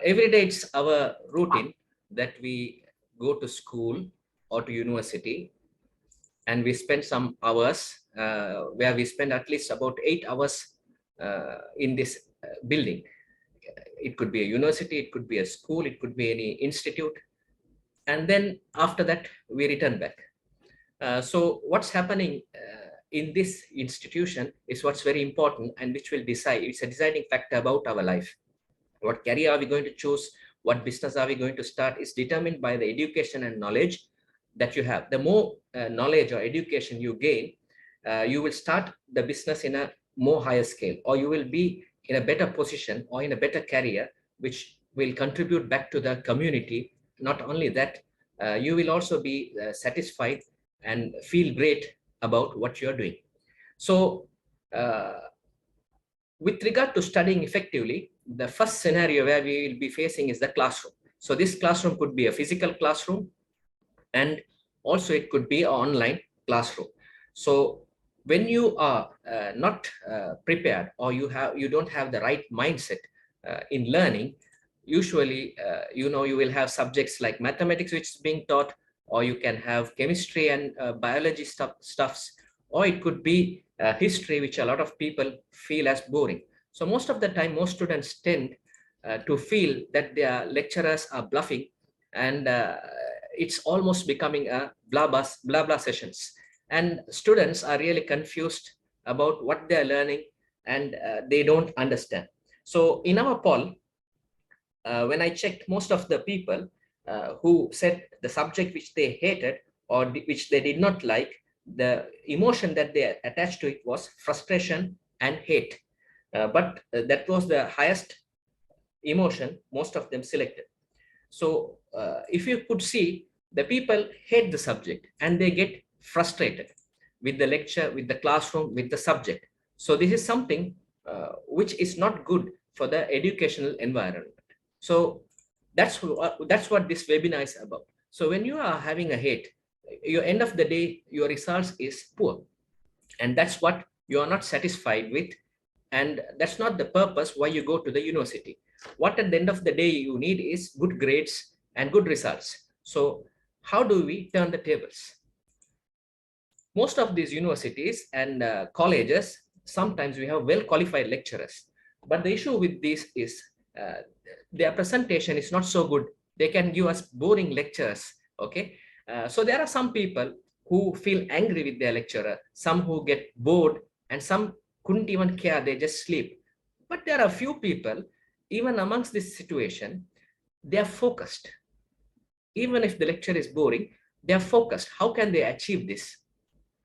Every day it's our routine that we go to school or to university, and we spend some hours where we spend at least about 8 hours in this building. It could be a university, it could be a school, it could be any institute. And then after that, we return back. So what's happening in this institution is what's very important and which will decide, it's a deciding factor about our life. What career are we going to choose? What business are we going to start is determined by the education and knowledge that you have. The more knowledge or education you gain, you will start the business in a more higher scale, or you will be in a better position or in a better career, which will contribute back to the community. Not only that, you will also be satisfied and feel great about what you're doing. So with regard to studying effectively, the first scenario where we will be facing is the classroom. So this classroom could be a physical classroom, and also it could be an online classroom. So when you are not prepared, or you don't have the right mindset in learning, usually you will have subjects like mathematics which is being taught, or you can have chemistry and biology stuffs, or it could be history, which a lot of people feel as boring. So most of the time, most students tend to feel that their lecturers are bluffing, and it's almost becoming a blah blah sessions. And students are really confused about what they're learning, and they don't understand. So in our poll, when I checked, most of the people who said the subject which they hated or which they did not like, the emotion that they attached to it was frustration and hate. But that was the highest emotion most of them selected. So if you could see, the people hate the subject and they get frustrated with the lecture, with the classroom, with the subject. So this is something which is not good for the educational environment. So that's what this webinar is about. So when you are having a hate, your end of the day, your results is poor, and that's what you are not satisfied with, and that's not the purpose why you go to the university. What at the end of the day you need is good grades and good results. So how do we turn the tables? Most of these universities and colleges, sometimes we have well qualified lecturers, but the issue with this is their presentation is not so good. They can give us boring lectures. Okay, so there are some people who feel angry with their lecturer, some who get bored, and some couldn't even care, they just sleep. But there are a few people, even amongst this situation, they are focused. Even if the lecture is boring, they are focused. How can they achieve this?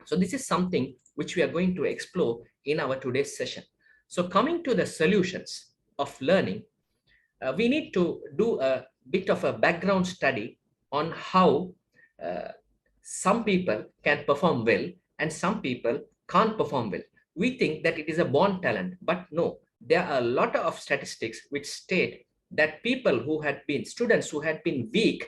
So this is something which we are going to explore in our today's session. So coming to the solutions of learning, we need to do a bit of a background study on how some people can perform well and some people can't perform well. We think that it is a born talent, but no, there are a lot of statistics which state that people who had been students who had been weak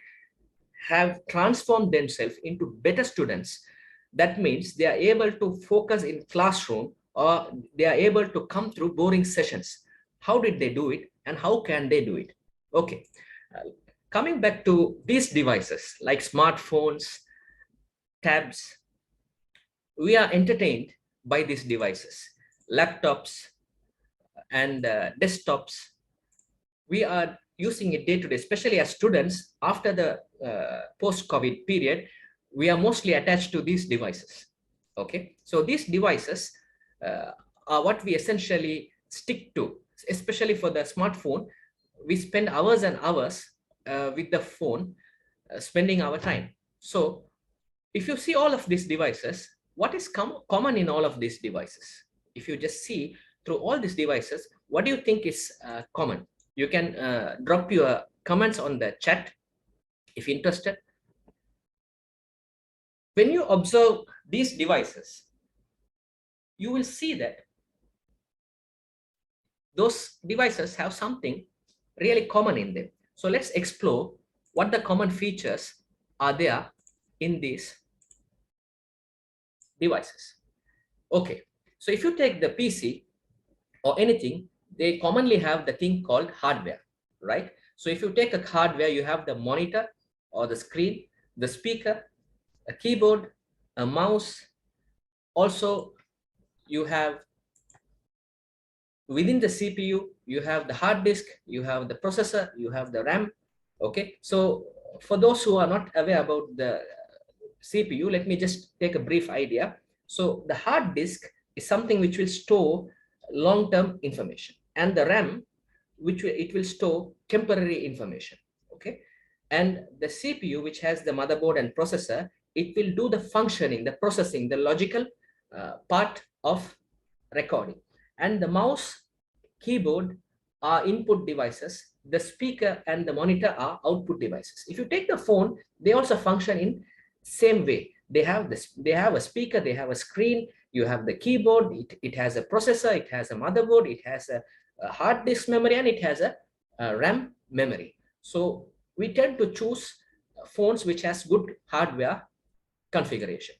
have transformed themselves into better students. That means they are able to focus in classroom, or they are able to come through boring sessions. How did they do it, and how can they do it? Okay, coming back to these devices like smartphones, tabs, we are entertained by these devices, laptops and desktops. We are using it day to day, especially as students. After the post-COVID period, we are mostly attached to these devices. Okay, so these devices are what we essentially stick to, especially for the smartphone. We spend hours and hours with the phone, spending our time. So if you see all of these devices, what is common in all of these devices? If you just see through all these devices, what do you think is common? You can drop your comments on the chat if interested. When you observe these devices, you will see that those devices have something really common in them. So let's explore what the common features are there in these devices. Okay, so if you take the PC or anything, they commonly have the thing called hardware, right? So if you take a hardware, you have the monitor or the screen, the speaker, a keyboard, a mouse. Also, you have within the CPU, you have the hard disk, you have the processor, you have the RAM. Okay, so for those who are not aware about the CPU, let me just take a brief idea. So the hard disk is something which will store long-term information, and the RAM, it will store temporary information. Okay, and the CPU, which has the motherboard and processor, it will do the functioning, the processing, the logical part of recording. And the mouse, keyboard are input devices. The speaker and the monitor are output devices. If you take the phone, they also function in same way. They have this, they have a speaker, they have a screen, you have the keyboard, it has a processor, it has a motherboard, it has a hard disk memory, and it has a RAM memory. So we tend to choose phones which has good hardware configuration.